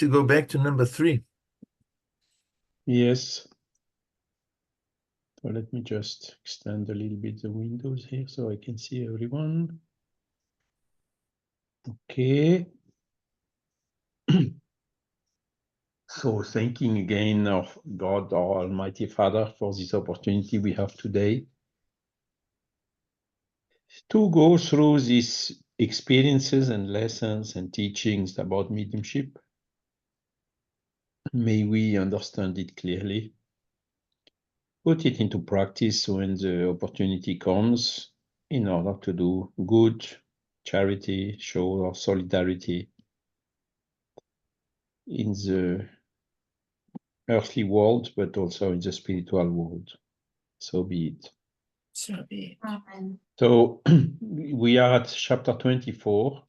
should go back to number 3. Yes. So let me just extend a little bit the windows here so I can see everyone. Okay. So thanking again of God, our Almighty Father, for this opportunity we have today to go through these experiences and lessons and teachings about mediumship. May we understand it clearly, put it into practice when the opportunity comes in order to do good, charity, show our solidarity in the earthly world, but also in the spiritual world. So be it. So be it. Amen. So we are at chapter 24.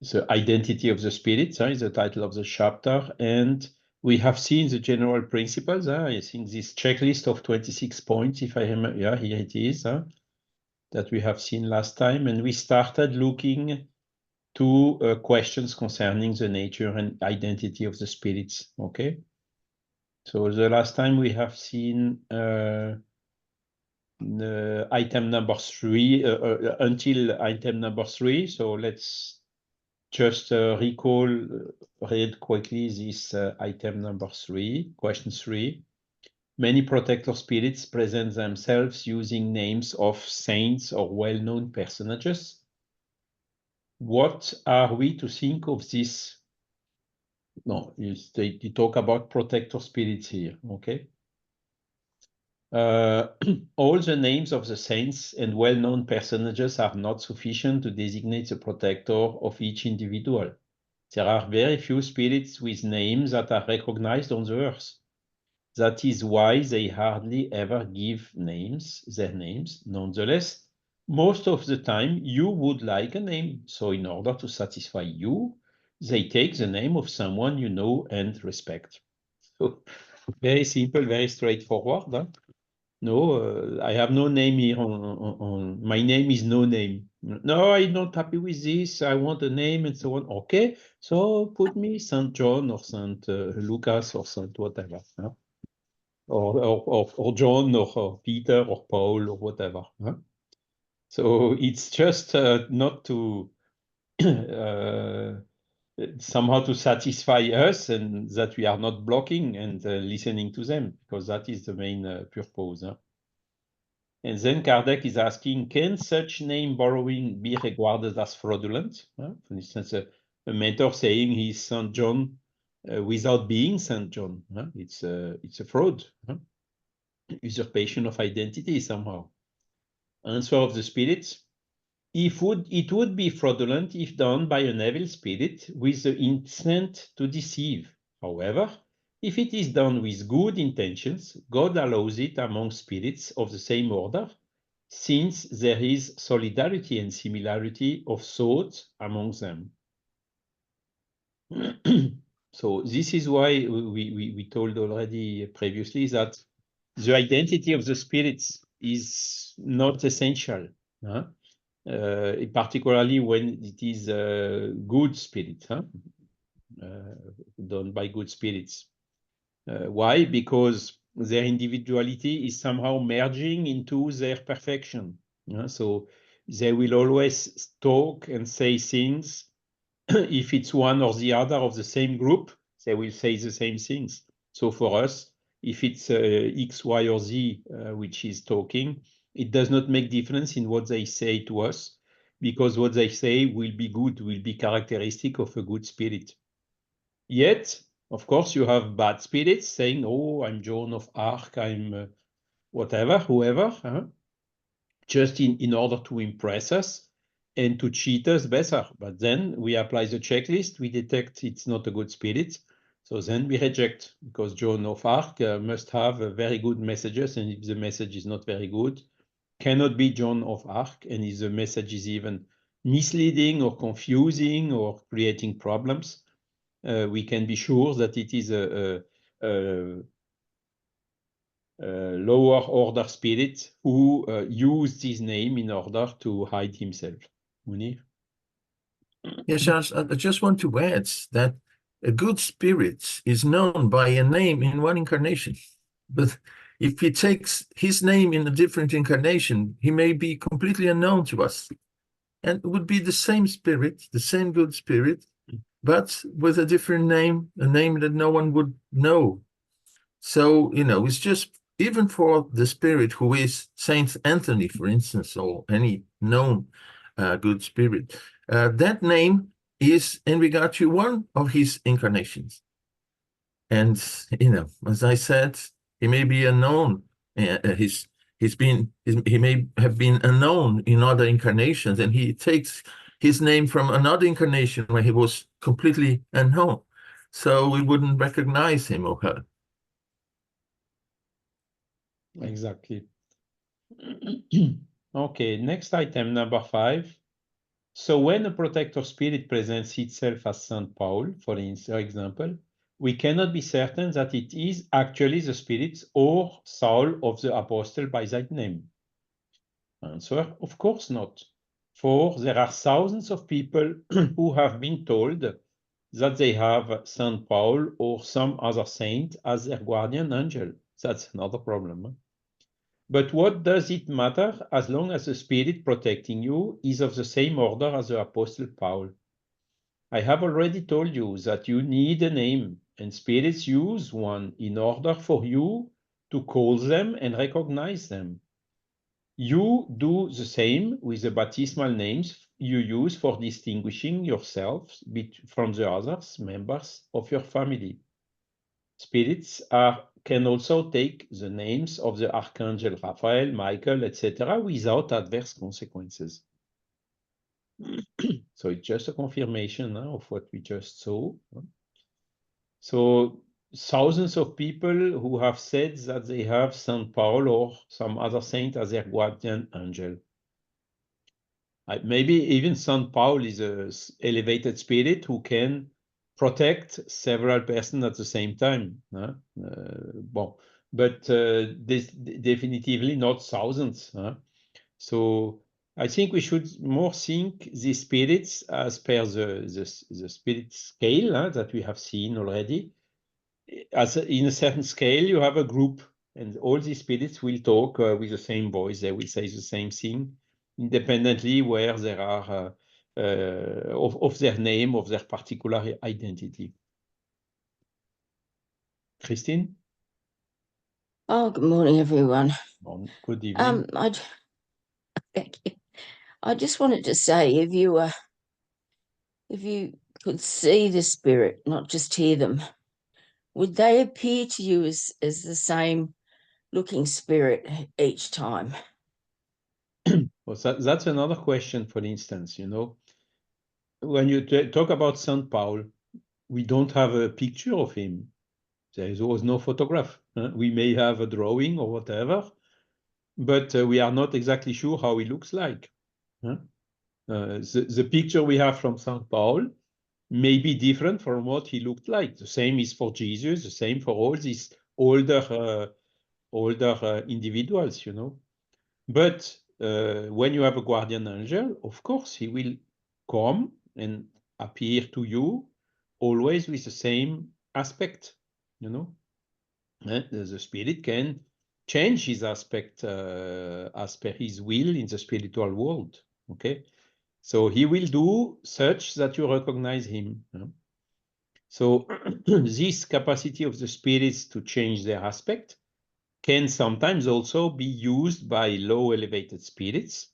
The identity of the spirit is the title of the chapter, and we have seen the general principles. I think this checklist of 26 points, if I remember, yeah, here it is, that we have seen last time, and we started looking to questions concerning the nature and identity of the spirits. Okay, so the last time we have seen item number 3 until item number 3. So let's just recall, read quickly this item number 3, question 3. Many protector spirits present themselves using names of saints or well-known personages. What are we to think of this? No, they talk about protector spirits here, okay? All the names of the saints and well-known personages are not sufficient to designate the protector of each individual. There are very few spirits with names that are recognized on the earth. That is why they hardly ever give their names. Nonetheless, most of the time you would like a name. So in order to satisfy you, they take the name of someone you know and respect. So very simple, very straightforward. Huh? No, I have no name here on my name is no name. No, I'm not happy with this. I want a name and so on. Okay, so put me Saint John or Saint Lucas or Saint whatever. Huh? Or John or Peter or Paul or whatever. Huh? So it's just not to somehow to satisfy us and that we are not blocking and listening to them, because that is the main purpose. Huh? And then Kardec is asking, can such name borrowing be regarded as fraudulent? For instance, a mentor saying he's Saint John without being Saint John. It's a fraud. Usurpation of identity somehow. Answer of the spirits. It would be fraudulent if done by an evil spirit with the intent to deceive. However, if it is done with good intentions, God allows it among spirits of the same order, since there is solidarity and similarity of thought among them. So this is why we told already previously that the identity of the spirits is not essential, particularly when it is a good spirit, done by good spirits. Why? Because their individuality is somehow merging into their perfection. So they will always talk and say things. If it's one or the other of the same group, they will say the same things. So for us, if it's X, Y, or Z which is talking, it does not make difference in what they say to us, because what they say will be good, will be characteristic of a good spirit. Yet, of course, you have bad spirits saying, oh, I'm Joan of Arc, I'm whatever, whoever, just in order to impress us and to cheat us better. But then we apply the checklist, we detect it's not a good spirit, so then we reject, because Joan of Arc must have very good messages, and if the message is not very good, cannot be Joan of Arc, and if the message is even misleading or confusing or creating problems, we can be sure that it is a lower order spirit who used his name in order to hide himself. Munir? Yeah, Charles, I just want to add that a good spirit is known by a name in one incarnation. But if he takes his name in a different incarnation, he may be completely unknown to us. And it would be the same spirit, the same good spirit, but with a different name, a name that no one would know. So, it's just even for the spirit who is Saint Anthony, for instance, or any known good spirit, that name is in regard to one of his incarnations. And, as I said, he may be unknown. He may have been unknown in other incarnations, and he takes his name from another incarnation where he was completely unknown. So we wouldn't recognize him or her. Exactly. Okay, next item, number 5. So when a protector spirit presents itself as St. Paul, for example, we cannot be certain that it is actually the spirit or soul of the apostle by that name. Answer, of course not. For there are thousands of people who have been told that they have St. Paul or some other saint as their guardian angel. That's another problem. But what does it matter as long as the spirit protecting you is of the same order as the Apostle Paul? I have already told you that you need a name, and spirits use one in order for you to call them and recognize them. You do the same with the baptismal names you use for distinguishing yourselves from the others members of your family. Spirits can also take the names of the Archangel Raphael, Michael, etc., without adverse consequences. So it's just a confirmation of what we just saw. So thousands of people who have said that they have St. Paul or some other saint as their guardian angel. Maybe even St. Paul is an elevated spirit who can protect several persons at the same time. But this definitively not thousands. So I think we should more think the spirits as per the spirit scale that we have seen already. In a certain scale, you have a group, and all these spirits will talk with the same voice. They will say the same thing, independently where there are of their name, of their particular identity. Christine? Oh, good morning, everyone. Good evening. Thank you. I just wanted to say, if you could see the spirit, not just hear them, would they appear to you as the same looking spirit each time? Well, that's another question, for instance, when you talk about St. Paul, we don't have a picture of him. There was no photograph. We may have a drawing or whatever, but we are not exactly sure how he looks like. The picture we have from St. Paul may be different from what he looked like. The same is for Jesus, the same for all these older individuals, But when you have a guardian angel, of course, he will come and appear to you always with the same aspect, The spirit can change his aspect as per his will in the spiritual world, okay? So he will do such that you recognize him. So this capacity of the spirits to change their aspect can sometimes also be used by low elevated spirits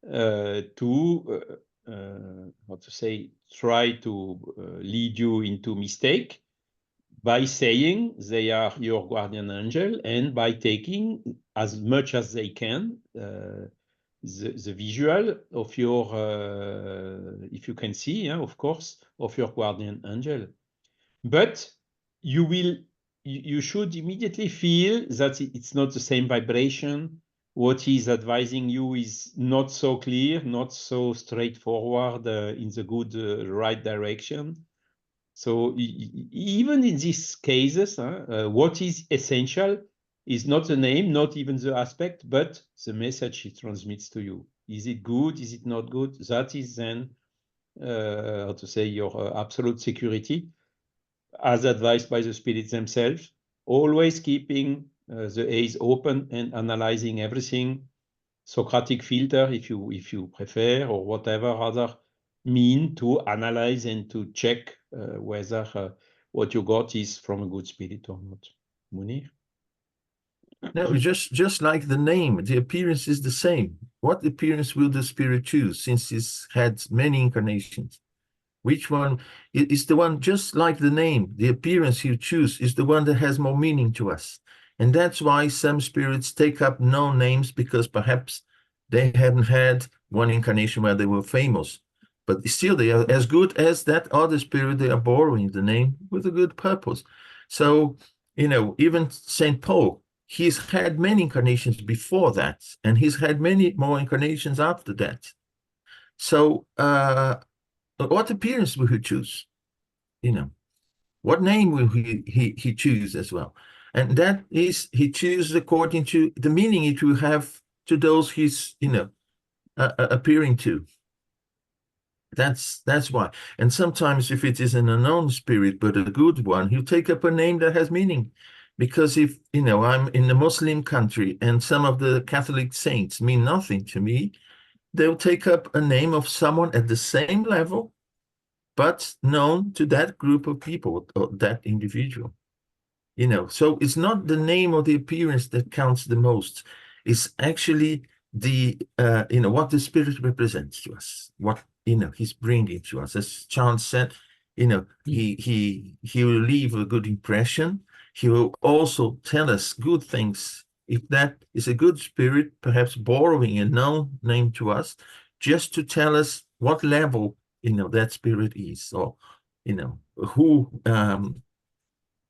to try to lead you into mistake by saying they are your guardian angel and by taking as much as they can the visual of your, if you can see, of course, of your guardian angel. But you should immediately feel that it's not the same vibration. What he's advising you is not so clear, not so straightforward in the good, right direction. So even in these cases, what is essential is not the name, not even the aspect, but the message he transmits to you. Is it good? Is it not good? That is then how to say, your absolute security, as advised by the spirits themselves, always keeping the eyes open and analyzing everything, Socratic filter, if you prefer, or whatever other mean to analyze and to check whether what you got is from a good spirit or not. Munir? No, just like the name, the appearance is the same. What appearance will the spirit choose, since he's had many incarnations? Which one is the one, just like the name, the appearance you choose is the one that has more meaning to us. And that's why some spirits take up known names, because perhaps they haven't had one incarnation where they were famous. But still, they are as good as that other spirit. They are borrowing the name with a good purpose. So, even St. Paul, he's had many incarnations before that, and he's had many more incarnations after that. So, what appearance will he choose? What name will he choose as well? And that is, he chooses according to the meaning it will have to those he's appearing to. That's why. And sometimes, if it is an unknown spirit but a good one, he'll take up a name that has meaning. Because if I'm in a Muslim country and some of the Catholic saints mean nothing to me, they'll take up a name of someone at the same level, but known to that group of people or that individual. So it's not the name or the appearance that counts the most. It's actually the what the spirit represents to us, what he's bringing to us. As Chant said, he will leave a good impression. He will also tell us good things. If that is a good spirit, perhaps borrowing a known name to us, just to tell us what level that spirit is, or who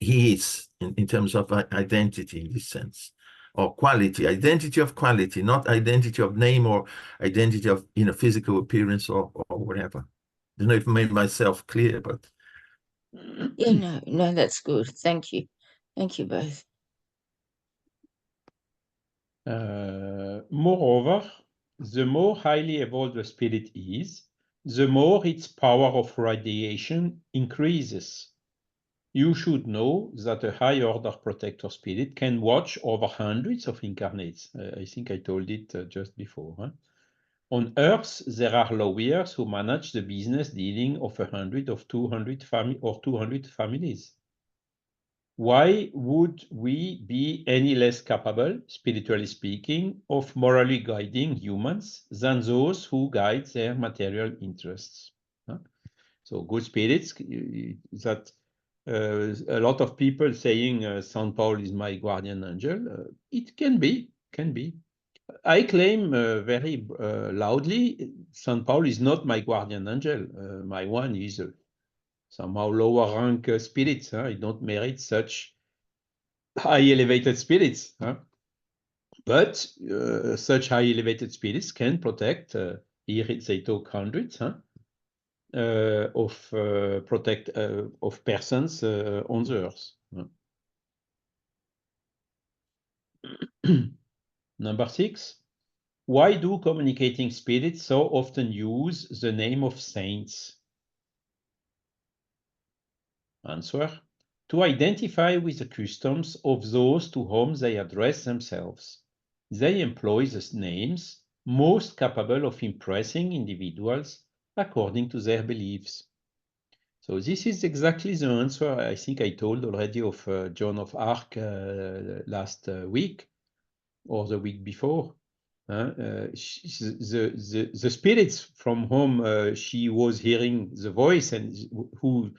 he is in terms of identity, in this sense, or quality, identity of quality, not identity of name or identity of physical appearance or whatever. I don't know if I made myself clear, but Yeah, no, that's good. Thank you both. Moreover, the more highly evolved the spirit is, the more its power of radiation increases. You should know that a high order protector spirit can watch over hundreds of incarnates. I think I told it just before. Huh? On Earth, there are lawyers who manage the business dealing of 100 or 200 families. Why would we be any less capable, spiritually speaking, of morally guiding humans than those who guide their material interests? Huh? So good spirits, that a lot of people saying Saint Paul is my guardian angel. It can be. I claim very loudly, Saint Paul is not my guardian angel. My one is somehow lower rank spirits. Huh? I don't merit such high elevated spirits. Huh? But such high elevated spirits can protect, here they talk hundreds, huh? Of persons on the earth. Number 6, why do communicating spirits so often use the name of saints? Answer, to identify with the customs of those to whom they address themselves. They employ the names most capable of impressing individuals according to their beliefs. So this is exactly the answer I think I told already of Joan of Arc last week or the week before. The spirits from whom she was hearing the voice and whom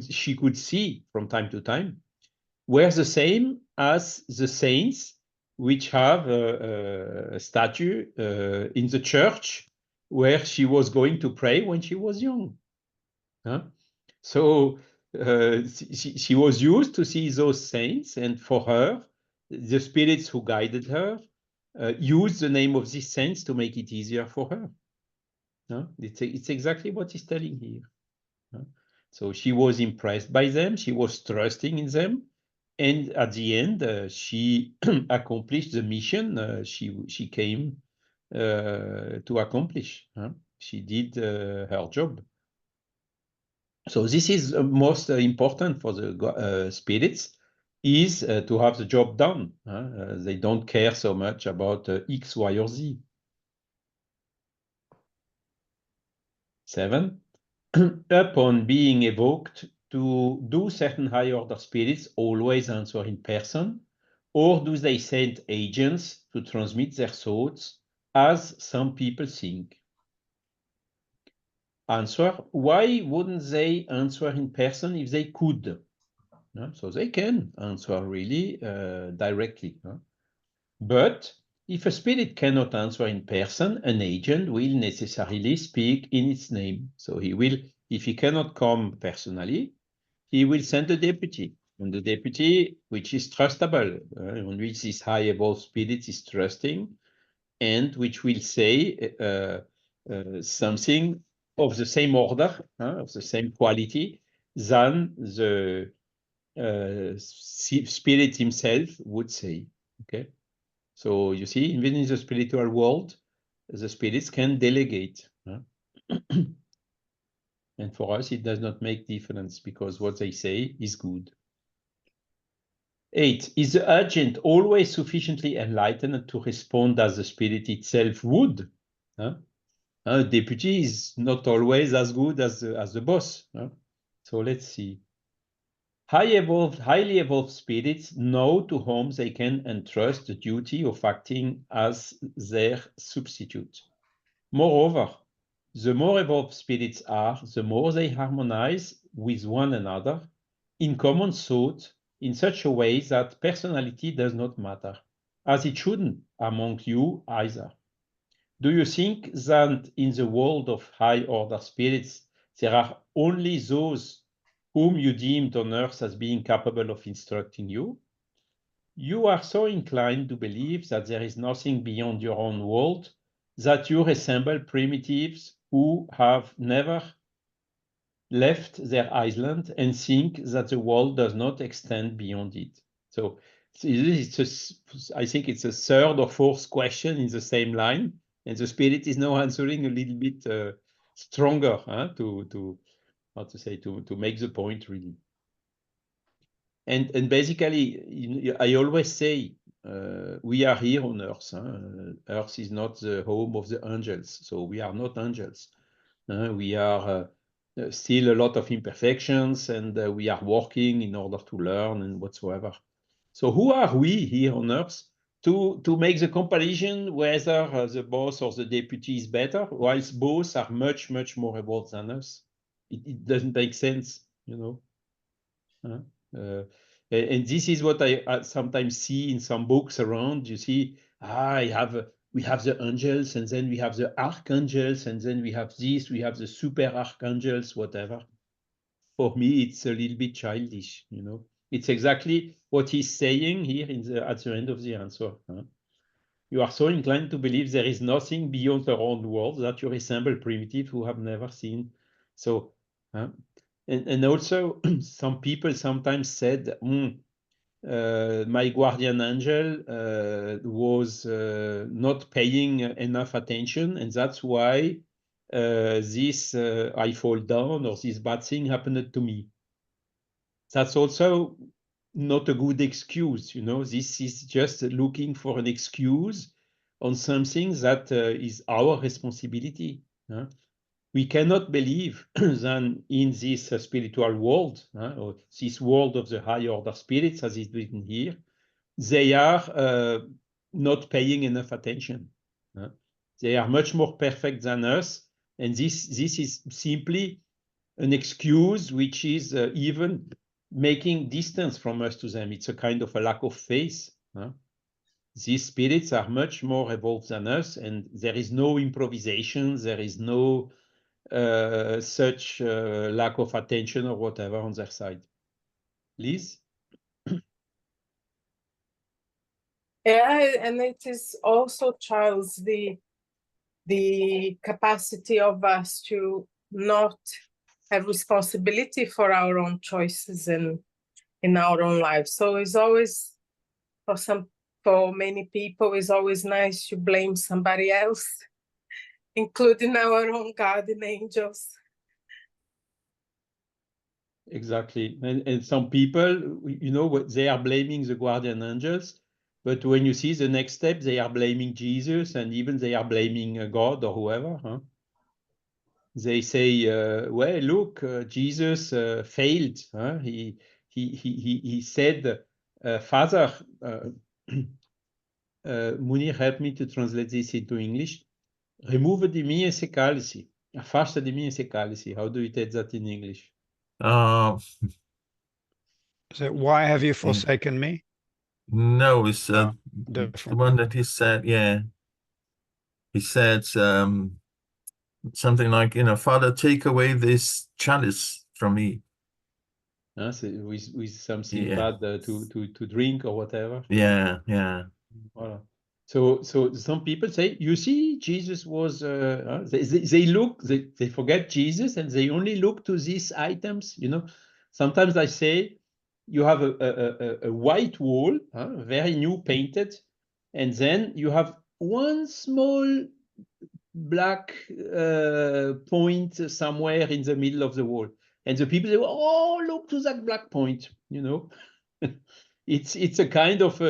she could see from time to time were the same as the saints, which have a statue in the church where she was going to pray when she was young. So she was used to see those saints, and for her, the spirits who guided her used the name of these saints to make it easier for her. It's exactly what he's telling here. So she was impressed by them, she was trusting in them, and at the end, she accomplished the mission she came to accomplish. she did her job. So this is most important for the spirits, is to have the job done. They don't care so much about X, Y, or Z. 7. Upon being evoked, do certain high order spirits always answer in person, or do they send agents to transmit their thoughts, as some people think? Answer: why wouldn't they answer in person if they could? So they can answer really directly. But if a spirit cannot answer in person, an agent will necessarily speak in its name. So he will, if he cannot come personally, he will send a deputy. And the deputy, which is trustable, on which this high evolved spirit is trusting, and which will say something of the same order, of the same quality, than the spirit himself would say. Okay, so you see, even in the spiritual world, the spirits can delegate. And for us, it does not make difference because what they say is good. 8. Is the agent always sufficiently enlightened to respond as the spirit itself would? A deputy is not always as good as the boss. So let's see. Highly evolved spirits know to whom they can entrust the duty of acting as their substitute. Moreover, the more evolved spirits are, the more they harmonize with one another in common thought in such a way that personality does not matter, as it shouldn't among you either. Do you think that in the world of high order spirits, there are only those whom you deemed on earth as being capable of instructing you? You are so inclined to believe that there is nothing beyond your own world that you resemble primitives who have never left their island and think that the world does not extend beyond it. So I think it's a third or fourth question in the same line, and the spirit is now answering a little bit stronger to how to say, to make the point really. And basically, I always say we are here on Earth. Earth is not the home of the angels, so we are not angels. We are still a lot of imperfections, and we are working in order to learn and whatsoever. So who are we here on Earth to make the comparison whether the boss or the deputy is better, whilst both are much, much more evolved than us? It doesn't make sense, you know. And this is what I sometimes see in some books around. You see, we have the angels, and then we have the archangels, and then we have this, we have the super archangels, whatever. For me, it's a little bit childish, you know. It's exactly what he's saying here at the end of the answer. You are so inclined to believe there is nothing beyond our own world that you resemble primitives who have never seen. So, and also some people sometimes said, my guardian angel was not paying enough attention, and that's why this I fall down or this bad thing happened to me. That's also not a good excuse, you know. This is just looking for an excuse on something that is our responsibility. We cannot believe that in this spiritual world, or this world of the high order spirits, as is written here, they are not paying enough attention. They are much more perfect than us, and this is simply an excuse which is even making distance from us to them. It's a kind of a lack of faith. These spirits are much more evolved than us, and there is no improvisation, there is no such lack of attention or whatever on their side. Liz? Yeah, and it is also, Charles, the capacity of us to not have responsibility for our own choices and in our own lives. So it's always, for many people, it's always nice to blame somebody else including our own guardian angels. Exactly. And some people, you know, they are blaming the guardian angels, but when you see the next step, they are blaming Jesus, and even they are blaming God or whoever. Huh? They say, well, look, Jesus failed. Huh? He said, Father, Munir, help me to translate this into English. Remove de mim esse cálice. Afasta de mim esse cálice. How do you take that in English? So why have you forsaken me? No, it's the Different. one that he said, yeah. He said something like, Father, take away this chalice from me. So with something Yeah. bad to drink or whatever. Yeah, yeah. Voilà. So some people say, you see, Jesus was, they forget Jesus and they only look to these items, you know. Sometimes I say, you have a white wall, very new painted, and then you have one small black point somewhere in the middle of the wall. And the people say, oh, look to that black point, you know. It's a kind of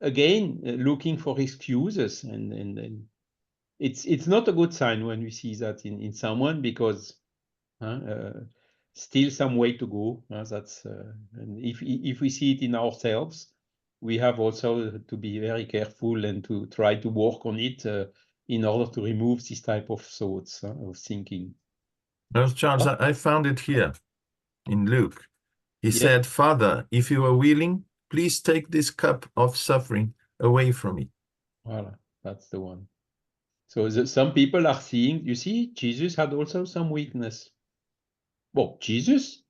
again looking for excuses, and it's not a good sign when we see that in someone, because still some way to go. That's and if we see it in ourselves, we have also to be very careful and to try to work on it in order to remove this type of thoughts of thinking. No, Charles, I found it here in Luke. He Yeah. said, Father, if you are willing, please take this cup of suffering away from me. Voilà, that's the one. So some people are seeing, you see, Jesus had also some weakness. Well, Jesus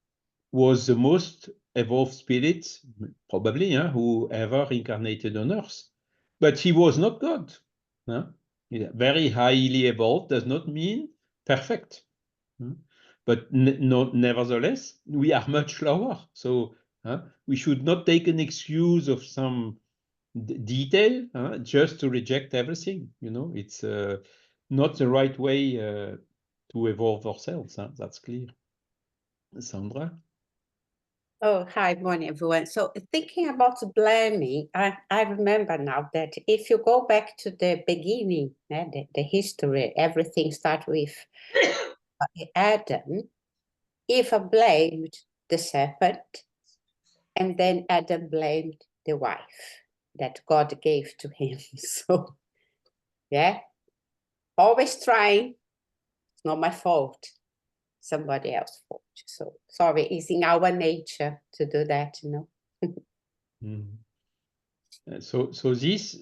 was the most evolved spirit, probably, who ever incarnated on earth. But he was not God. Very highly evolved does not mean perfect. But nevertheless, we are much lower. So we should not take an excuse of some detail just to reject everything. You know, it's not the right way to evolve ourselves. That's clear. Sandra? Oh, hi, morning, everyone. So thinking about blaming, I remember now that if you go back to the beginning, the history, everything starts with Adam. Eve blamed the serpent, and then Adam blamed the wife that God gave to him. So, yeah, always trying. It's not my fault. Somebody else's fault. So sorry, it's in our nature to do that, you know. So this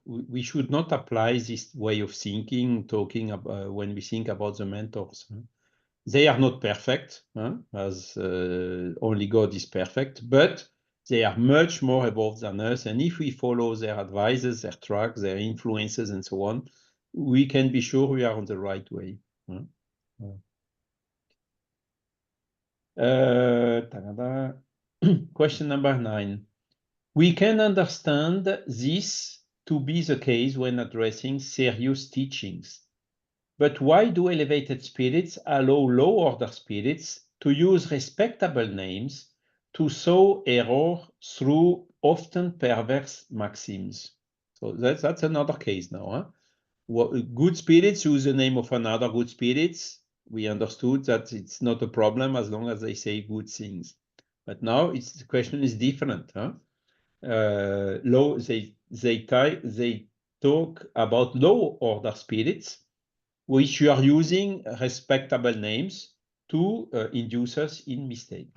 we should not apply this way of thinking, talking about when we think about the mentors. They are not perfect, as only God is perfect, but they are much more evolved than us. And if we follow their advices, their tracks, their influences, and so on, we can be sure we are on the right way. Question number 9. We can understand this to be the case when addressing serious teachings. But why do elevated spirits allow low-order spirits to use respectable names to sow error through often perverse maxims? So that's another case now. Good spirits use the name of another good spirits. We understood that it's not a problem as long as they say good things. But now the question is different. They talk about low order spirits, which you are using respectable names to induce us in mistake.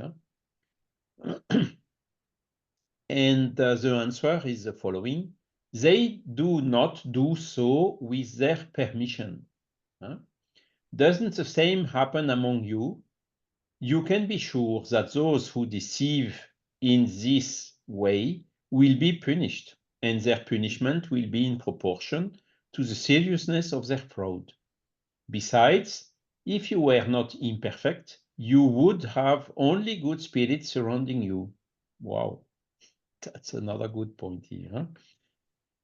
And the answer is the following. They do not do so with their permission. Doesn't the same happen among you? You can be sure that those who deceive in this way will be punished, and their punishment will be in proportion to the seriousness of their fraud. Besides, if you were not imperfect, you would have only good spirits surrounding you. Wow, that's another good point here.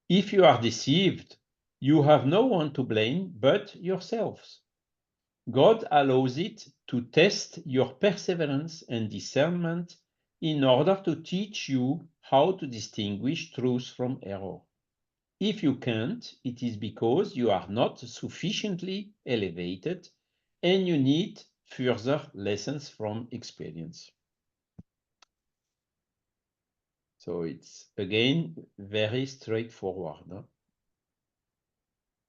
If you are deceived, You have no one to blame but yourselves. God allows it to test your perseverance and discernment in order to teach you how to distinguish truth from error. If you can't, it is because you are not sufficiently elevated and you need further lessons from experience. So it's, again, very straightforward. Huh?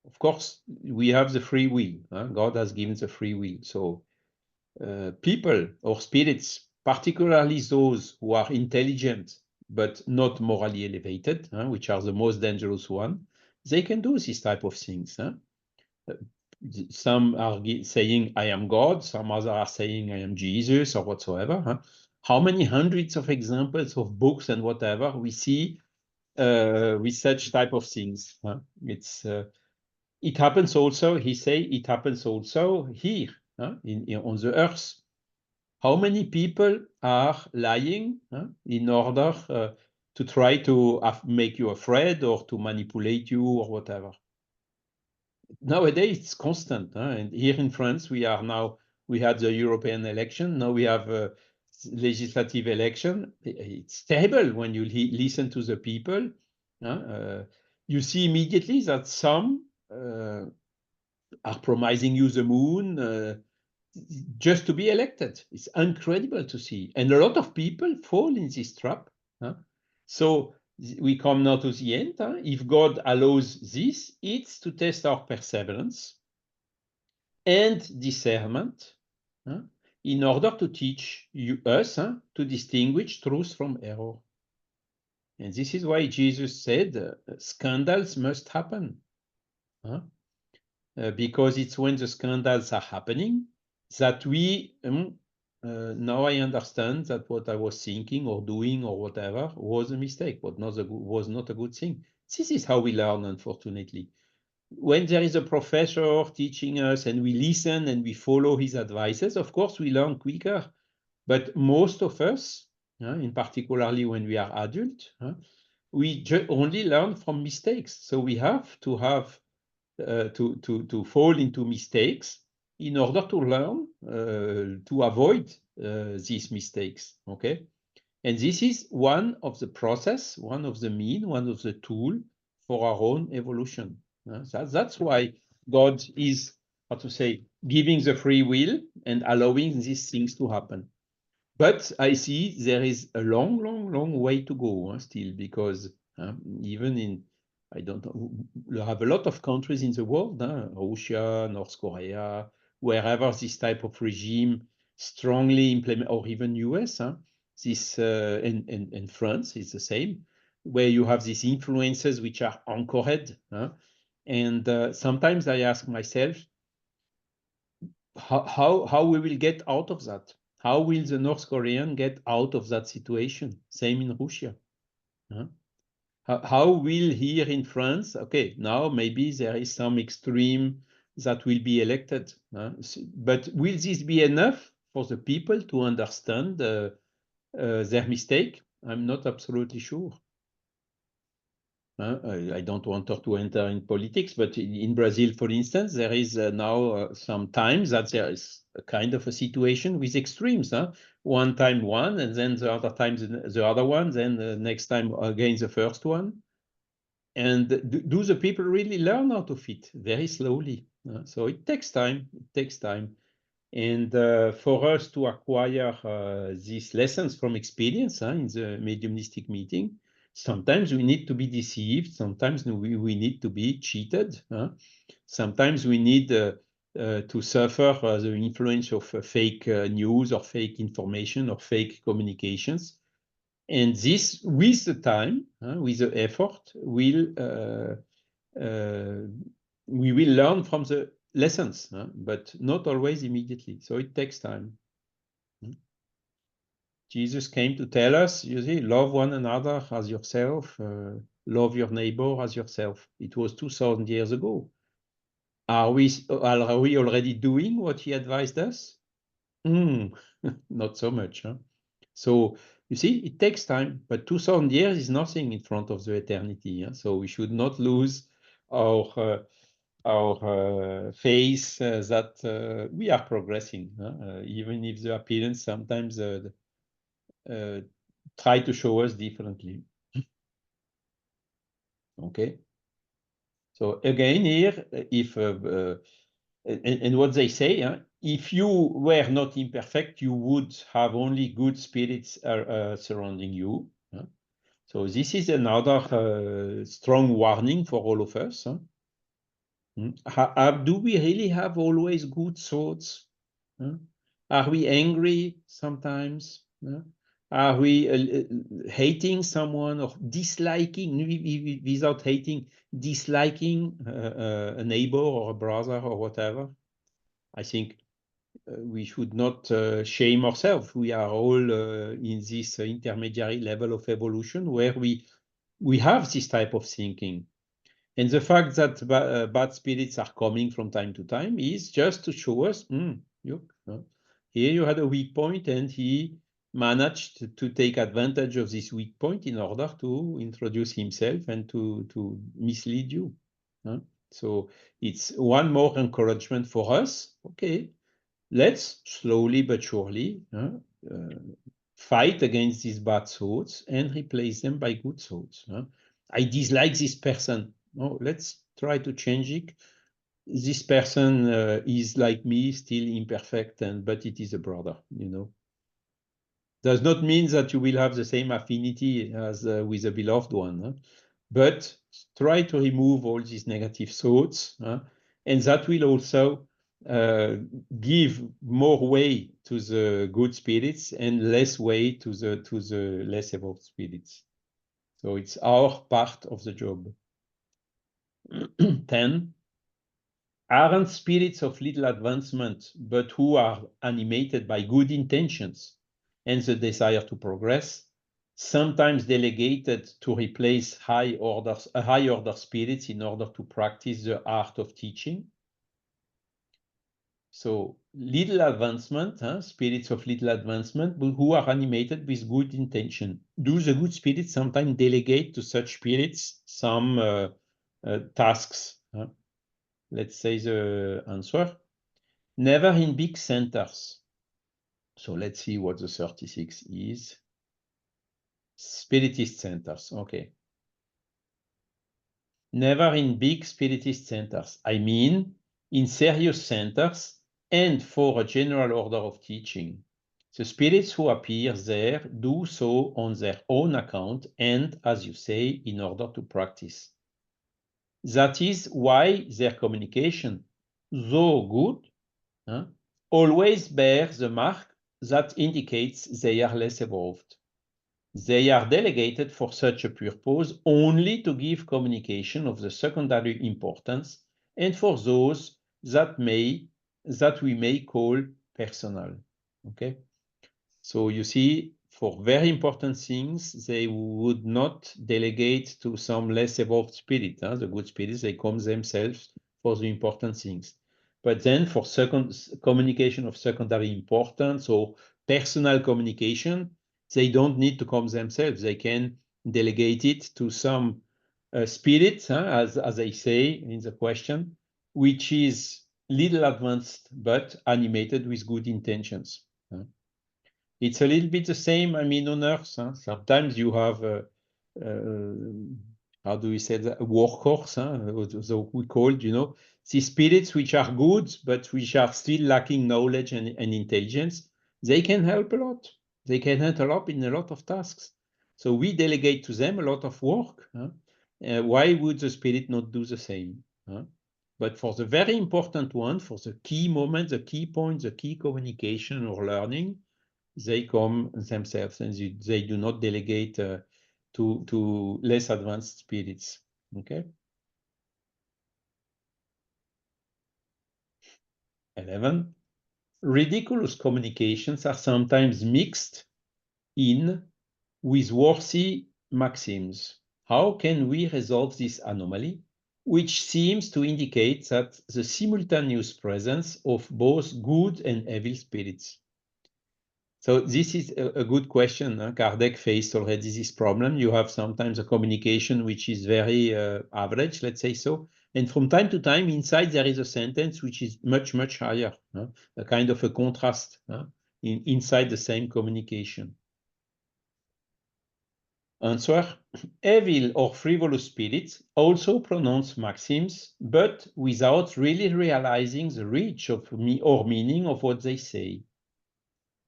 Of course, we have the free will. Huh? God has given the free will. So people or spirits, particularly those who are intelligent but not morally elevated, which are the most dangerous one, they can do this type of things. Some are saying, I am God. Some others are saying, I am Jesus or whatsoever. How many hundreds of examples of books and whatever we see with such type of things? It happens also, he say, it happens also here on the earth. How many people are lying in order to try to make you afraid or to manipulate you or whatever? Nowadays, it's constant. And here in France, we had the European election. Now we have a legislative election. It's terrible when you listen to the people. You see immediately that some are promising you the moon just to be elected. It's incredible to see. And a lot of people fall in this trap. So we come now to the end. If God allows this, it's to test our perseverance and discernment in order to teach us to distinguish truth from error. And this is why Jesus said scandals must happen. Because it's when the scandals are happening that we, now I understand that what I was thinking or doing or whatever was a mistake, but was not a good thing. This is how we learn, unfortunately. When there is a professor teaching us and we listen and we follow his advices, of course, we learn quicker. But most of us, in particularly when we are adult, we only learn from mistakes. So we have to have to fall into mistakes in order to learn to avoid these mistakes. Okay, and this is one of the process, one of the one of the tool for our own evolution. That's why God is, how to say, giving the free will and allowing these things to happen. But I see there is a long, long, long way to go still, because even in, I don't know, we have a lot of countries in the world, Russia, North Korea, wherever this type of regime strongly implement, or even US, this and France is the same, where you have these influences which are anchored. And sometimes I ask myself, how we will get out of that? How will the North Korean get out of that situation? Same in Russia. How will here in France, okay, now maybe there is some extreme that will be elected, but will this be enough for the people to understand their mistake? I'm not absolutely sure. I don't want her to enter in politics, but in Brazil, for instance, there is now sometimes that there is a kind of a situation with extremes. One time one, and then the other time the other one, then the next time again the first one. And do the people really learn out of it? Very slowly. So it takes time. It takes time. And for us to acquire these lessons from experience in the mediumistic meeting, sometimes we need to be deceived. Sometimes we need to be cheated. Sometimes we need to suffer the influence of fake news or fake information or fake communications. And this, with the time, with the effort, we will learn from the lessons, but not always immediately. So it takes time. Jesus came to tell us, you see, love one another as yourself, love your neighbor as yourself. It was 2,000 years ago. Are we already doing what he advised us? Not so much. So you see, it takes time, but 2,000 years is nothing in front of the eternity. So we should not lose our face that we are progressing, even if the appearance sometimes try to show us differently. Okay. So again here, if and what they say, if you were not imperfect, you would have only good spirits surrounding you. So this is another strong warning for all of us. Do we really have always good thoughts? Are we angry sometimes? Are we hating someone or disliking, without hating, disliking a neighbor or a brother or whatever? I think we should not shame ourselves. We are all in this intermediary level of evolution where we have this type of thinking. And the fact that bad spirits are coming from time to time is just to show us, look, here you had a weak point, and he managed to take advantage of this weak point in order to introduce himself and to mislead you. So it's one more encouragement for us. Okay, let's slowly but surely fight against these bad thoughts and replace them by good thoughts. I dislike this person. No, let's try to change it. This person is like me, still imperfect, but it is a brother, Does not mean that you will have the same affinity as with a beloved one, but try to remove all these negative thoughts, and that will also give more way to the good spirits and less way to the less evolved spirits. So it's our part of the job. 10. Aren't spirits of little advancement, but who are animated by good intentions and the desire to progress, sometimes delegated to replace high order spirits in order to practice the art of teaching? So little advancement, spirits of little advancement, but who are animated with good intention. Do the good spirits sometimes delegate to such spirits some tasks? Let's say the answer. Never in big centers. So let's see what the 36 is. Spiritist centers, okay. Never in big spiritist centers. I mean, in serious centers and for a general order of teaching. The spirits who appear there do so on their own account and, as you say, in order to practice. That is why their communication, though good, always bears the mark that indicates they are less evolved. They are delegated for such a purpose only to give communication of the secondary importance and for those that we may call personal. Okay, so you see, for very important things, they would not delegate to some less evolved spirit. The good spirits, they come themselves for the important things. But then for communication of secondary importance or personal communication, they don't need to come themselves. They can delegate it to some spirit, as I say in the question, which is little advanced but animated with good intentions. It's a little bit the same, I mean, on Earth. Sometimes you have, how do we say that, a workhorse, so we called, these spirits which are good, but which are still lacking knowledge and intelligence. They can help a lot. They can help a lot in a lot of tasks. So we delegate to them a lot of work. Why would the spirit not do the same? But for the very important one, for the key moment, the key point, the key communication or learning, they come themselves and they do not delegate to less advanced spirits. Okay. 11. Ridiculous communications are sometimes mixed in with worthy maxims. How can we resolve this anomaly, which seems to indicate that the simultaneous presence of both good and evil spirits? So this is a good question. Kardec faced already this problem. You have sometimes a communication which is very average, let's say so, And from time to time, inside there is a sentence which is much, much higher, a kind of a contrast inside the same communication. Answer: evil or frivolous spirits also pronounce maxims, but without really realizing the reach of or meaning of what they say.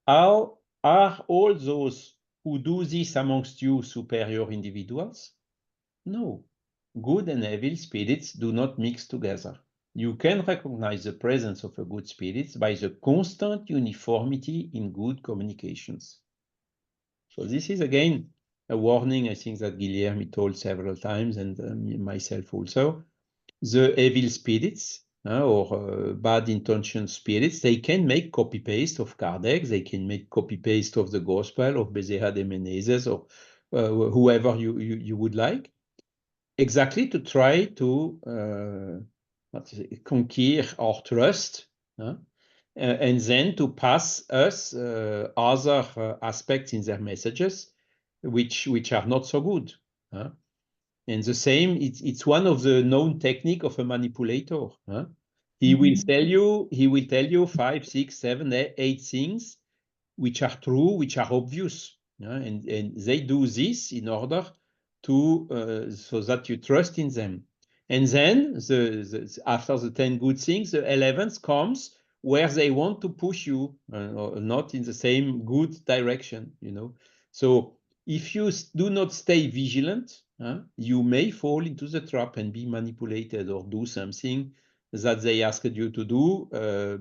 Are all those who do this amongst you superior individuals? No. Good and evil spirits do not mix together. You can recognize the presence of a good spirit by the constant uniformity in good communications. So this is again a warning, I think, that Guilherme told several times, and myself also. The evil spirits or bad intention spirits, they can make copy-paste of card decks, they can make copy-paste of the Gospel of Bezerra de Menezes or whoever you would like, exactly to try to conquer our trust, and then to pass us other aspects in their messages, which are not so good. And the same, it's one of the known technique of a manipulator. He will tell you 5, 6, 7, 8 things which are true, which are obvious, and they do this in order to so that you trust in them. And then after the 10 good things, the 11th comes where they want to push you not in the same good direction, So if you do not stay vigilant, you may fall into the trap and be manipulated or do something that they asked you to do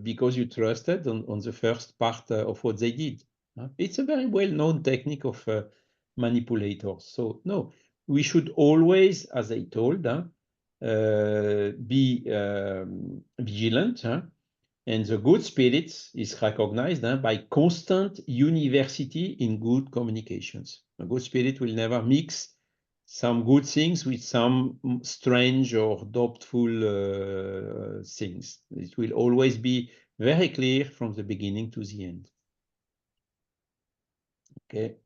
because you trusted on the first part of what they did. It's a very well-known technique of manipulators. So no, we should always, as I told, be vigilant. And the good spirit is recognized by constant university in good communications. A good spirit will never mix some good things with some strange or doubtful things. It will always be very clear from the beginning to the end. Okay.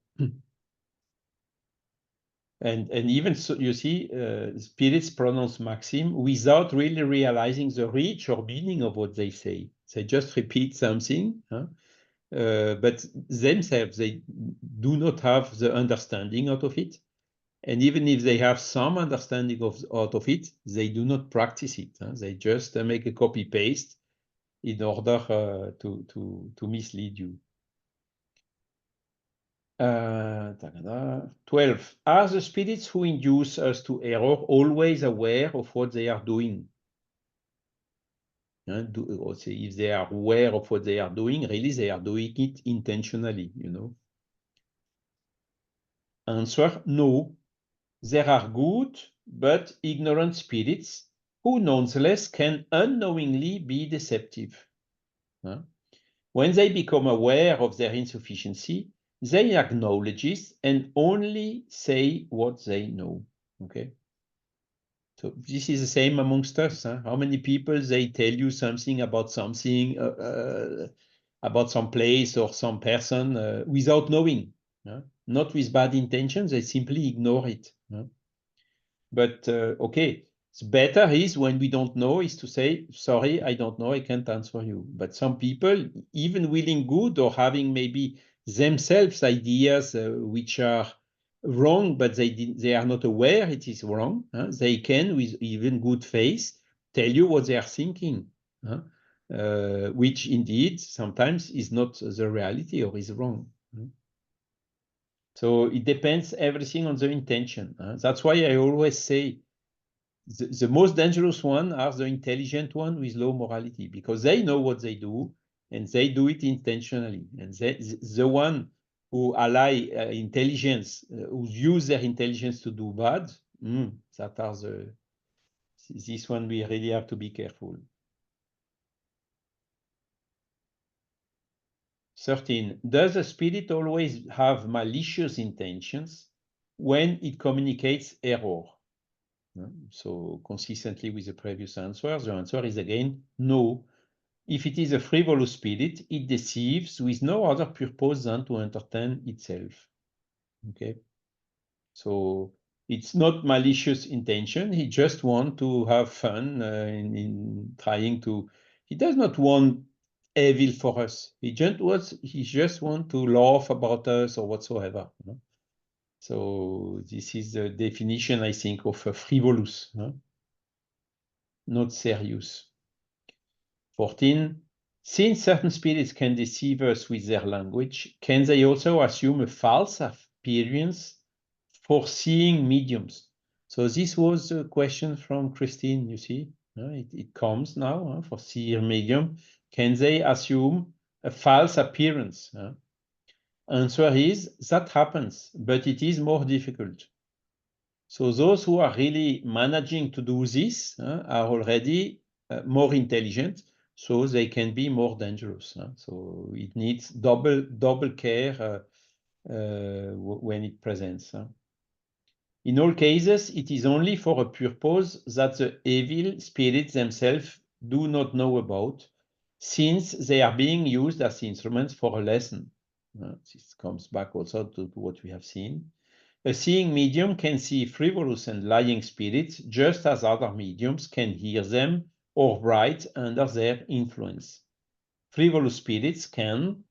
And even so, you see, spirits pronounce maxim without really realizing the reach or meaning of what they say. They just repeat something, but themselves, they do not have the understanding out of it. And even if they have some understanding out of it, they do not practice it. They just make a copy-paste in order to mislead you. 12. Are the spirits who induce us to error always aware of what they are doing? If they are aware of what they are doing, really they are doing it intentionally, Answer: no. There are good but ignorant spirits who nonetheless can unknowingly be deceptive. When they become aware of their insufficiency, they acknowledge it and only say what they know. Okay. So this is the same amongst us. How many people they tell you something, about some place or some person without knowing, not with bad intentions, they simply ignore it. But okay, it's better is when we don't know is to say, sorry, I don't know, I can't answer you. But some people, even willing good or having maybe themselves ideas which are wrong, but they are not aware it is wrong, they can, with even good faith, tell you what they are thinking, which indeed sometimes is not the reality or is wrong. So it depends everything on the intention. That's why I always say the most dangerous one are the intelligent one with low morality, because they know what they do and they do it intentionally. And the one who allow intelligence, who use their intelligence to do bad, that are this one we really have to be careful. 13. Does a spirit always have malicious intentions when it communicates error? So consistently with the previous answer, the answer is again no. If it is a frivolous spirit, it deceives with no other purpose than to entertain itself. Okay. So It's not malicious intention. He just want to have fun in trying to. He does not want evil for us. He just want to laugh about us or whatsoever. So this is the definition, I think, of frivolous, not serious. 14. Since certain spirits can deceive us with their language, can they also assume a false appearance for seeing mediums? So this was a question from Christine, you see. It comes now for seeing medium. Can they assume a false appearance? Answer is, that happens, but it is more difficult. So those who are really managing to do this are already more intelligent, so they can be more dangerous. So it needs double care when it presents. In all cases, it is only for a purpose that the evil spirits themselves do not know about, since they are being used as instruments for a lesson. This comes back also to what we have seen. A seeing medium can see frivolous and lying spirits just as other mediums can hear them or write under their influence. Frivolous spirits can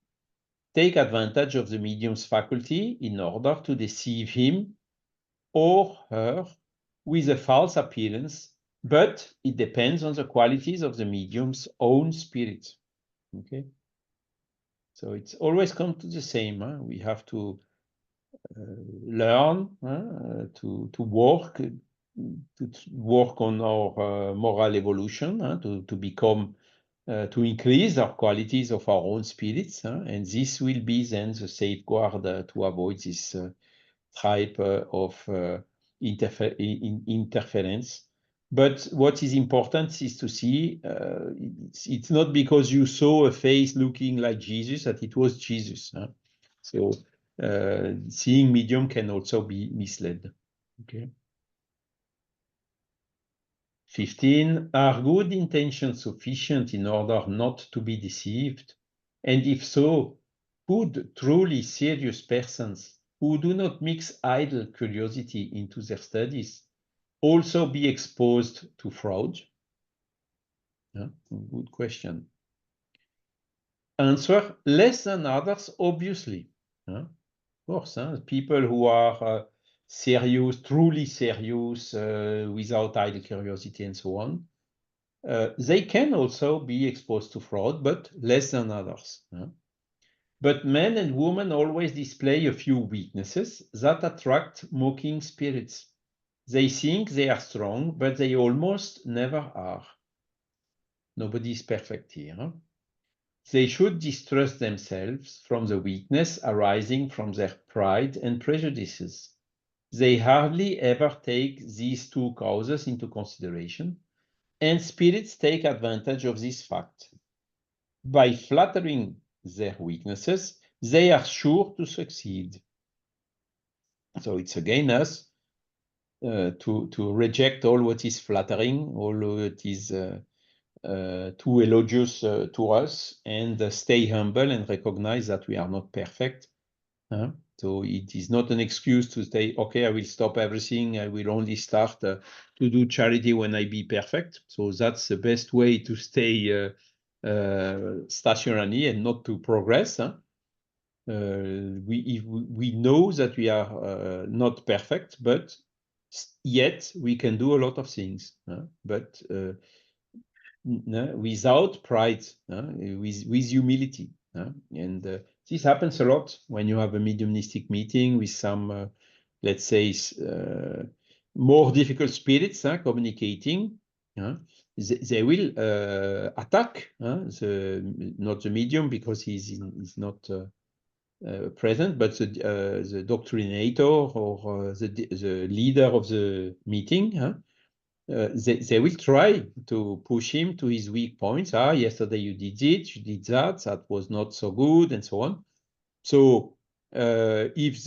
take advantage of the medium's faculty in order to deceive him or her with a false appearance, but it depends on the qualities of the medium's own spirit. Okay, so it's always come to the same. We have to learn to work on our moral evolution, to become to increase our qualities of our own spirits, and this will be then the safeguard to avoid this type of interference. But what is important is to see it's not because you saw a face looking like Jesus that it was Jesus. So seeing medium can also be misled. Okay. 15. Are good intentions sufficient in order not to be deceived? And if so, could truly serious persons who do not mix idle curiosity into their studies also be exposed to fraud? Good question. Answer, less than others, obviously. Of course, people who are serious, truly serious, without idle curiosity and so on, they can also be exposed to fraud, but less than others. But men and women always display a few weaknesses that attract mocking spirits. They think they are strong, but they almost never are. Nobody is perfect here. They should distrust themselves from the weakness arising from their pride and prejudices. They hardly ever take these two causes into consideration, and spirits take advantage of this fact. By flattering their weaknesses, they are sure to succeed. So it's again us to reject all what is flattering, all what is too elogious to us, and stay humble and recognize that we are not perfect. So it is not an excuse to say, okay, I will stop everything. I will only start to do charity when I be perfect. So that's the best way to stay stationary and not to progress. We know that we are not perfect, but yet we can do a lot of things. But without pride, with humility. And this happens a lot when you have a mediumistic meeting with some, let's say, more difficult spirits communicating. They will attack not the medium because he's not present, but the doctrinator or the leader of the meeting. They will try to push him to his weak points. Yesterday you did it, you did that, that was not so good, and so on. So what is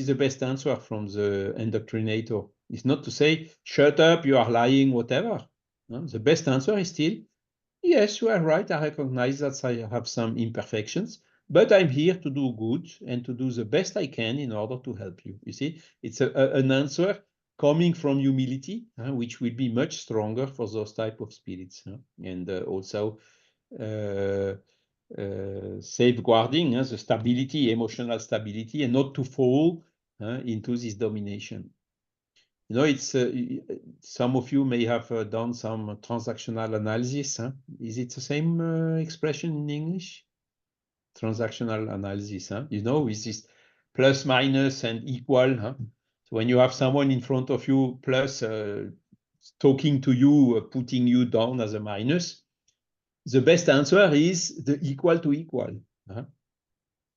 the best answer from the indoctrinator? Is not to say, shut up, you are lying, whatever. The best answer is still, yes, you are right, I recognize that I have some imperfections, but I'm here to do good and to do the best I can in order to help you. You see, it's an answer coming from humility, which will be much stronger for those type of spirits, and also safeguarding the stability, emotional stability, and not to fall into this domination. You know, it's some of you may have done some transactional analysis. Is it the same expression in English? Transactional analysis. You know, with this plus, minus, and equal. So when you have someone in front of you plus talking to you, putting you down as a minus, the best answer is the equal to equal.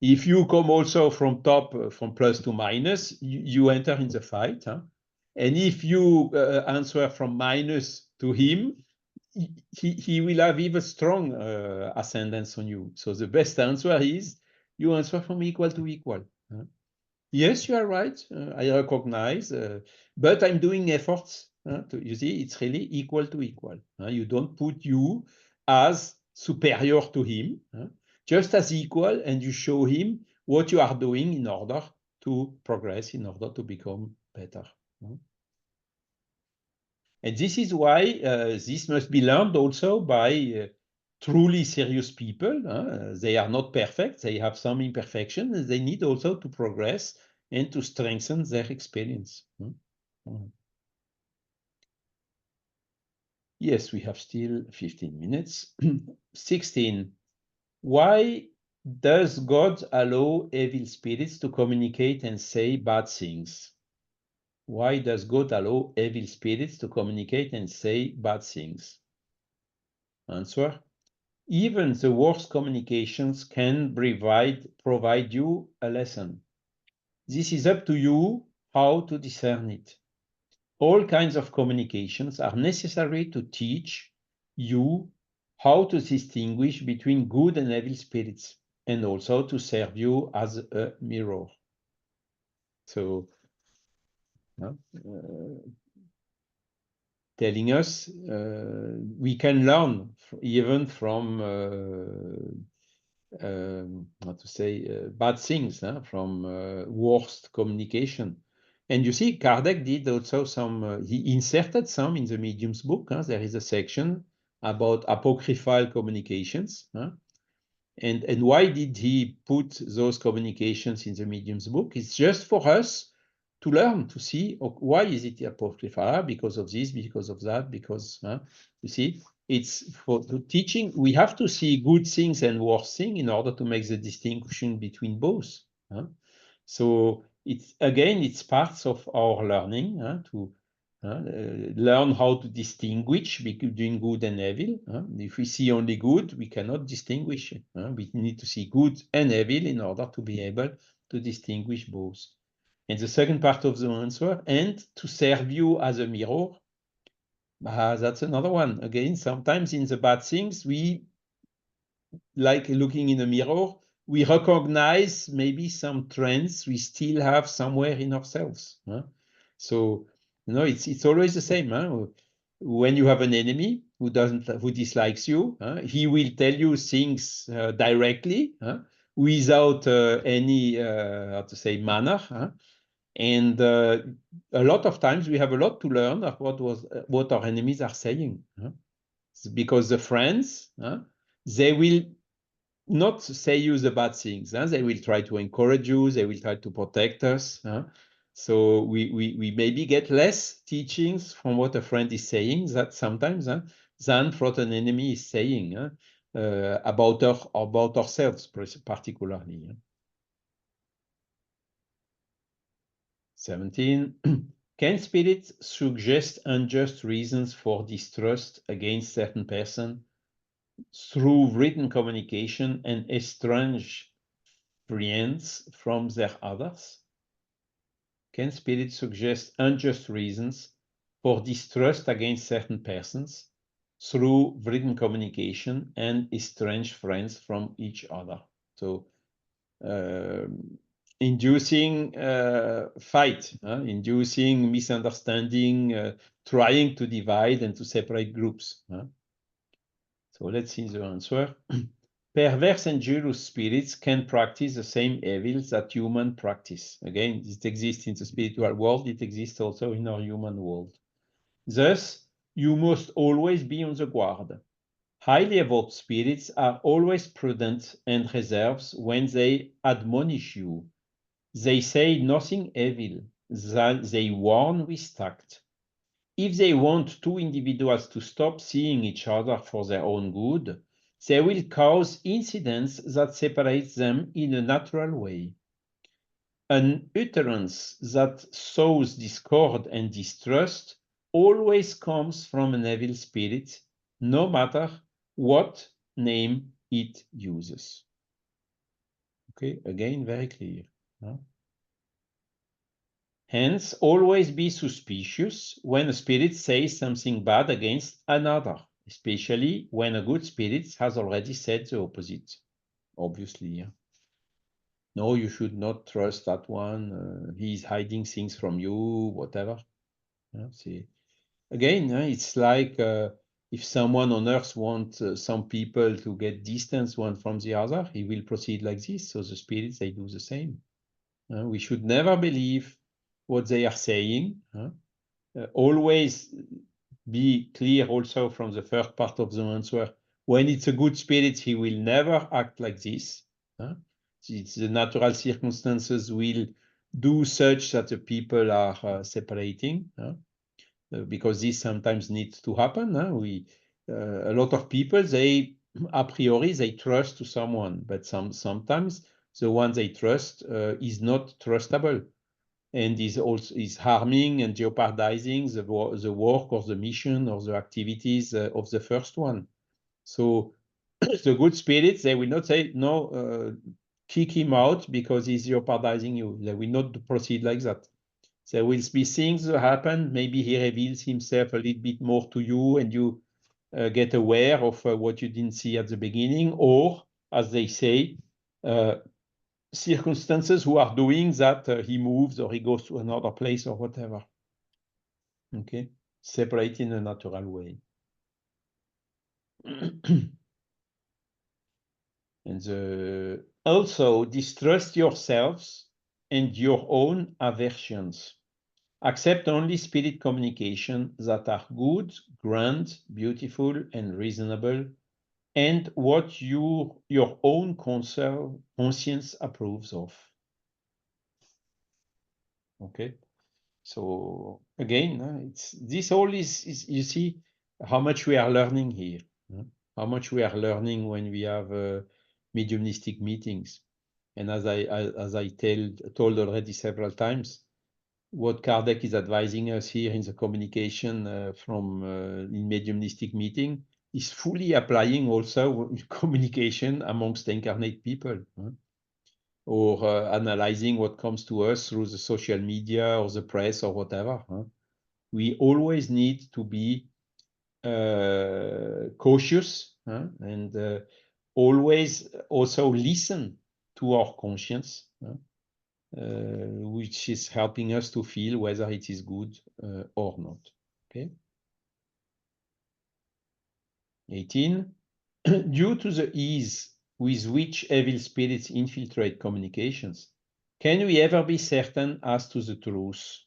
If you come also from top, from plus to minus, you enter in the fight. And if you answer from minus to him, he will have even strong ascendance on you. So the best answer is you answer from equal to equal. Yes, you are right. I recognize, but I'm doing efforts. You see, it's really equal to equal. You don't put you as superior to him, just as equal, and you show him what you are doing in order to progress, in order to become better. And this is why this must be learned also by truly serious people. They are not perfect. They have some imperfection, and they need also to progress and to strengthen their experience. Yes, we have still 15 minutes. 16. Why does God allow evil spirits to communicate and say bad things? Why does God allow evil spirits to communicate and say bad things? Answer. Even the worst communications can provide you a lesson. This is up to you how to discern it. All kinds of communications are necessary to teach you how to distinguish between good and evil spirits, and also to serve you as a mirror. So, telling us we can learn even from how to say bad things, from worst communication. And you see, Kardec did also some, he inserted some in the Medium's book. There is a section about apocryphal communications. And why did he put those communications in the Medium's book? It's just for us to learn, to see why is it apocryphal, because of this, because of that, because, you see, it's for the teaching. We have to see good things and worse things in order to make the distinction between both. So it's, again, it's parts of our learning to learn how to distinguish between good and evil. If we see only good, we cannot distinguish. We need to see good and evil in order to be able to distinguish both. And the second part of the answer, and to serve you as a mirror, that's another one. Again, sometimes in the bad things, we, like looking in a mirror, we recognize maybe some trends we still have somewhere in ourselves. So, you know, it's always the same. When you have an enemy who dislikes you, he will tell you things directly, without any, how to say, manner. And a lot of times we have a lot to learn of what our enemies are saying, because the friends, they will not say you the bad things. They will try to encourage you. They will try to protect us. So we maybe get less teachings from what a friend is saying that sometimes than what an enemy is saying about ourselves particularly. 17. Can spirits suggest unjust reasons for distrust against certain person through written communication and estrange friends from their others? Can spirits suggest unjust reasons for distrust against certain persons through written communication and estrange friends from each other? So inducing fight, inducing misunderstanding, trying to divide and to separate groups. So let's see the answer. perverse and jealous spirits can practice the same evils that humans practice. Again, it exists in the spiritual world, it exists also in our human world. Thus, you must always be on the guard. Highly evolved spirits are always prudent and reserved when they admonish you. They say nothing evil, they warn with tact. If they want two individuals to stop seeing each other for their own good, they will cause incidents that separate them in a natural way. An utterance that sows discord and distrust always comes from an evil spirit, no matter what name it uses. Okay, again, very clear. Huh? Hence, always be suspicious when a spirit says something bad against another, especially when a good spirit has already said the opposite, obviously. Yeah. No, you should not trust that one. He's hiding things from you, whatever. Yeah, see. Again, it's like if someone on earth wants some people to get distance one from the other, he will proceed like this. So the spirits, they do the same. We should never believe what they are saying. Always be clear also from the first part of the answer. When it's a good spirit, he will never act like this. It's the natural circumstances will do such that the people are separating, because this sometimes needs to happen. A lot of people, they a priori they trust to someone, but sometimes the one they trust is not trustable, and is harming and jeopardizing the work or the mission or the activities of the first one. So the good spirits, they will not say, no, kick him out because he's jeopardizing you. They will not proceed like that. There will be things that happen. Maybe he reveals himself a little bit more to you, and you get aware of what you didn't see at the beginning, or, as they say, circumstances who are doing that he moves or he goes to another place or whatever. Okay, separate in a natural way. And also distrust yourselves and your own aversions. Accept only spirit communication that are good, grand, beautiful, and reasonable, and what your own conscience approves of. Okay, so again, it's this all is you see how much we are learning here, how much we are learning when we have mediumistic meetings, and as I told already several times, what Kardec is advising us here in the communication from in mediumistic meeting is fully applying also communication amongst incarnate people, or analyzing what comes to us through the social media or the press or whatever. We always need to be cautious, and always also listen to our conscience, which is helping us to feel whether it is good or not. Okay. 18. Due to the ease with which evil spirits infiltrate communications, can we ever be certain as to the truth?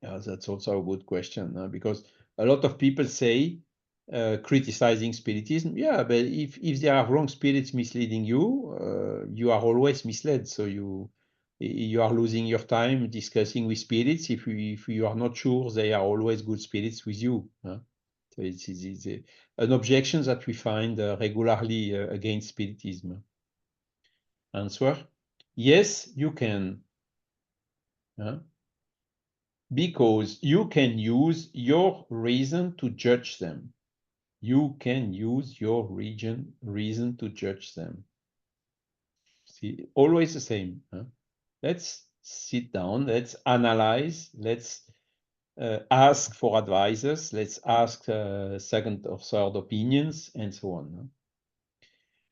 Yeah, that's also a good question, because a lot of people say, criticizing spiritism, yeah, but if there are wrong spirits misleading you, you are always misled. So you are losing your time discussing with spirits if you are not sure they are always good spirits with you. So it's an objection that we find regularly against spiritism. Answer: yes, you can. Because you can use your reason to judge them. You can use your reason to judge them. See, always the same. Let's sit down, let's analyze, let's ask for advices, let's ask second or third opinions, and so on.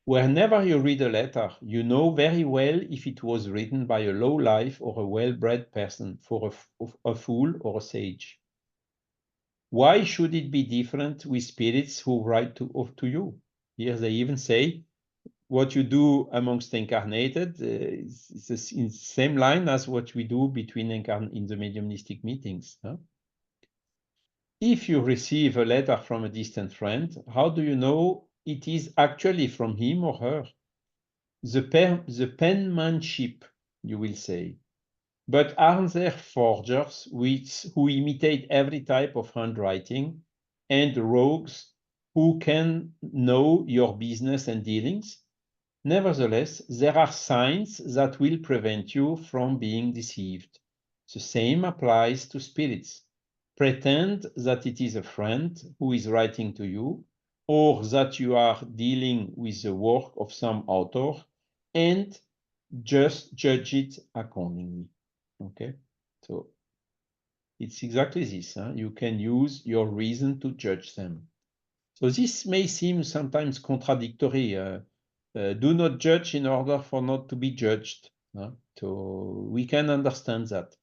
Whenever you read a letter, you know very well if it was written by a low life or a well-bred person, for a fool or a sage. Why should it be different with spirits who write to you? Here they even say, what you do amongst incarnated is in the same line as what we do between in the mediumistic meetings. Huh? If you receive a letter from a distant friend, how do you know it is actually from him or her? The penmanship, you will say. But aren't there forgers who imitate every type of handwriting, and rogues who can know your business and dealings? Nevertheless, there are signs that will prevent you from being deceived. The same applies to spirits. Pretend that it is a friend who is writing to you, or that you are dealing with the work of some author, and just judge it accordingly. Okay, so it's exactly this. Huh? You can use your reason to judge them. So this may seem sometimes contradictory. Do not judge in order for not to be judged. Huh? So we can understand that.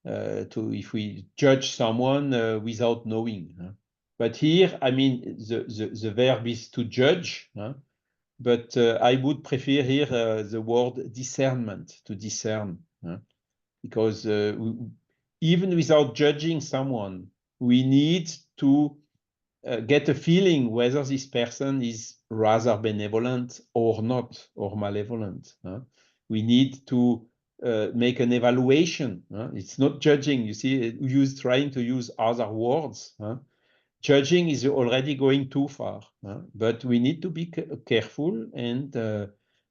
If we judge someone without knowing. Huh? But here, I mean, the verb is to judge. Huh? But I would prefer here the word discernment, to discern. Huh? Because even without judging someone, we need to get a feeling whether this person is rather benevolent or not, or malevolent. Huh? We need to make an evaluation. Huh? It's not judging. You see, trying to use other words. Huh? Judging is already going too far. Huh? But we need to be careful and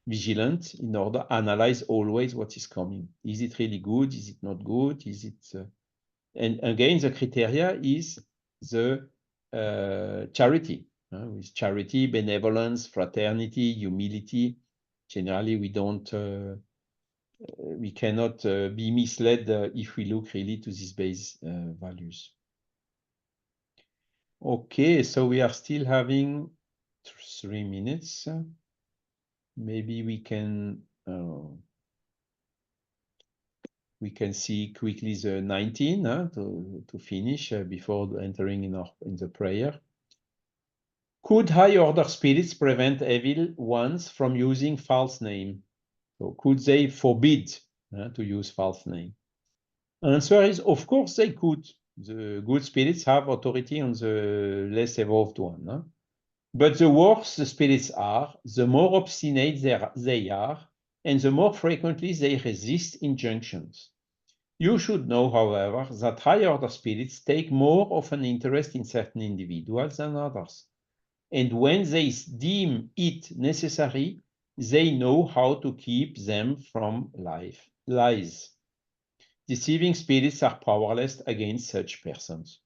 vigilant in order to analyze always what is coming. Is it really good? Is it not good? Is it? And again, the criteria is the charity. With charity, benevolence, fraternity, humility. Generally, we cannot be misled if we look really to these base values. Okay, so we are still having 3 minutes. Maybe we can see quickly the 19 to finish before entering in the prayer. Could high order spirits prevent evil ones from using false name? So could they forbid to use false name? Answer is, of course they could. The good spirits have authority on the less evolved one. Huh? But the worse the spirits are, the more obstinate they are, and the more frequently they resist injunctions. You should know, however, that high order spirits take more of an interest in certain individuals than others. And when they deem it necessary, they know how to keep them from lies. Deceiving spirits are powerless against such persons.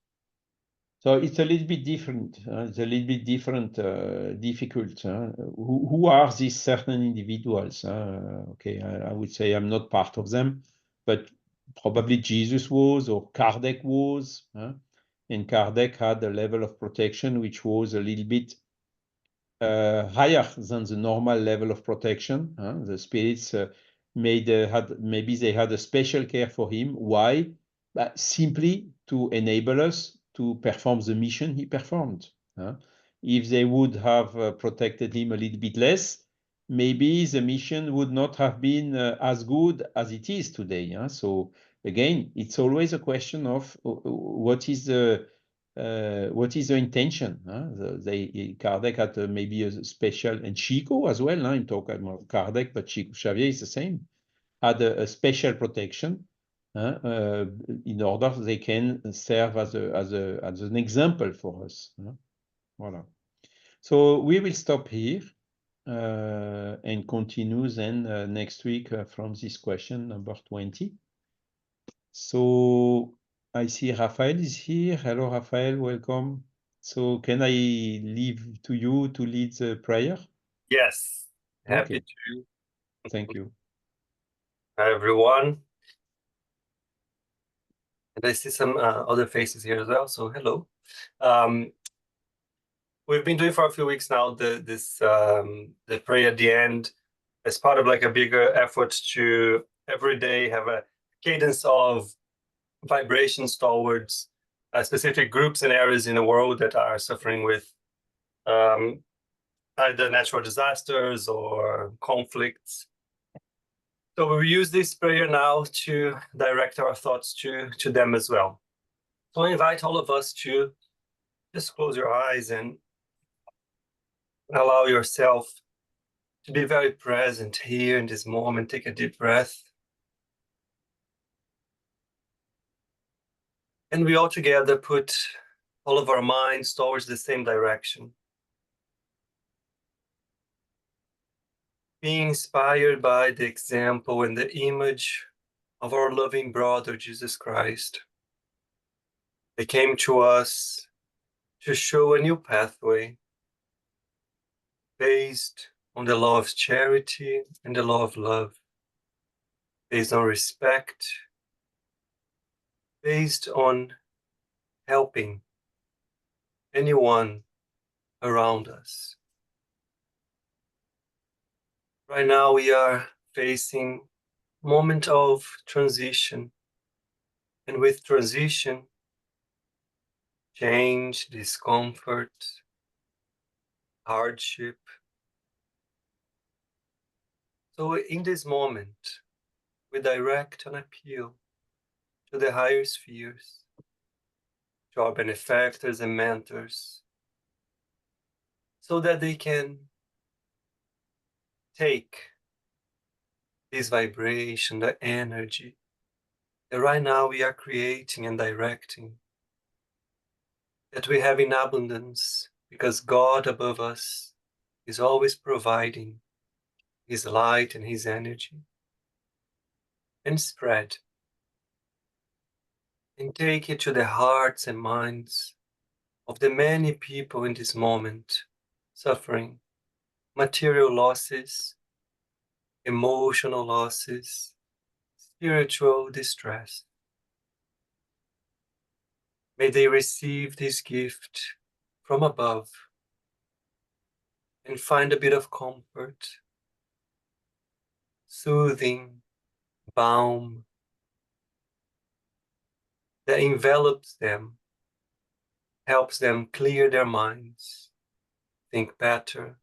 So it's a little bit different. It's a little bit difficult. Who are these certain individuals? Okay, I would say I'm not part of them, but probably Jesus was, or Kardec was. And Kardec had a level of protection which was a little bit higher than the normal level of protection. The spirits maybe they had a special care for him. Why? Simply to enable us to perform the mission he performed. If they would have protected him a little bit less, maybe the mission would not have been as good as it is today. So again, it's always a question of what is the intention? Kardec had maybe a special, and Chico as well. I'm talking about Kardec, but Chico Xavier is the same. Had a special protection in order they can serve as an example for us. Voilà. So we will stop here and continue then next week from this question number 20. So I see Raphael is here. Hello, Raphael, welcome. So can I leave to you to lead the prayer? Yes, happy Okay. to. Thank you. Hi, everyone. And I see some other faces here as well, so hello. We've been doing for a few weeks now the prayer at the end as part of like a bigger effort to every day have a cadence of vibrations towards specific groups and areas in the world that are suffering with either natural disasters or conflicts. So we use this prayer now to direct our thoughts to them as well. So I invite all of us to just close your eyes and allow yourself to be very present here in this moment. Take a deep breath. And we all together put all of our minds towards the same direction. Being inspired by the example and the image of our loving brother, Jesus Christ. They came to us to show a new pathway based on the law of charity and the law of love, based on respect, based on helping anyone around us. Right now we are facing a moment of transition, and with transition, change, discomfort, hardship. So in this moment, we direct an appeal to the higher spheres, to our benefactors and mentors, so that they can take this vibration, the energy that right now we are creating and directing, that we have in abundance, because God above us is always providing His light and His energy, and spread and take it to the hearts and minds of the many people in this moment suffering material losses, emotional losses, spiritual distress. May they receive this gift from above and find a bit of comfort, soothing balm that envelops them, helps them clear their minds, think better,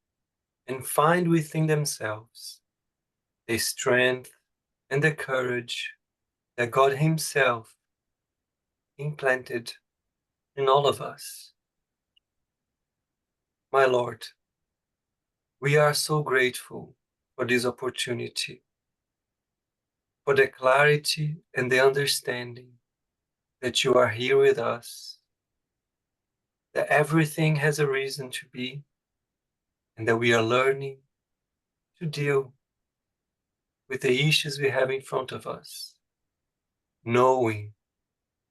and find within themselves the strength and the courage that God Himself implanted in all of us. My Lord, we are so grateful for this opportunity, for the clarity and the understanding that you are here with us, that everything has a reason to be, and that we are learning to deal with the issues we have in front of us, knowing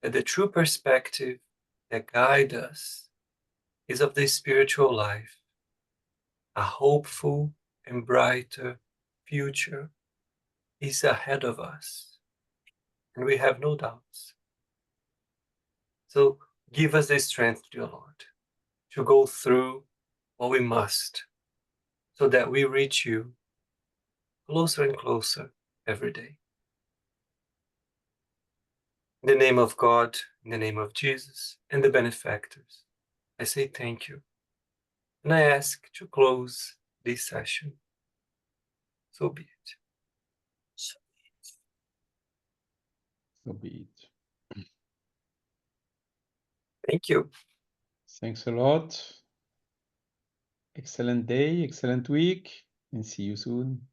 that the true perspective that guides us is of the spiritual life, a hopeful and brighter future is ahead of us, and we have no doubts. So give us the strength, dear Lord, to go through what we must, so that we reach you closer and closer every day. In the name of God, in the name of Jesus, and the benefactors, I say thank you. And I ask to close this session. So be it. So be it. Thank you. Thanks a lot. Excellent day, excellent week, and see you soon.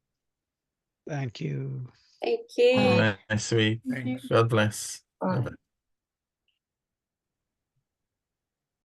Thank you. Thank you. Nice week. God bless. Bye. Bye-bye.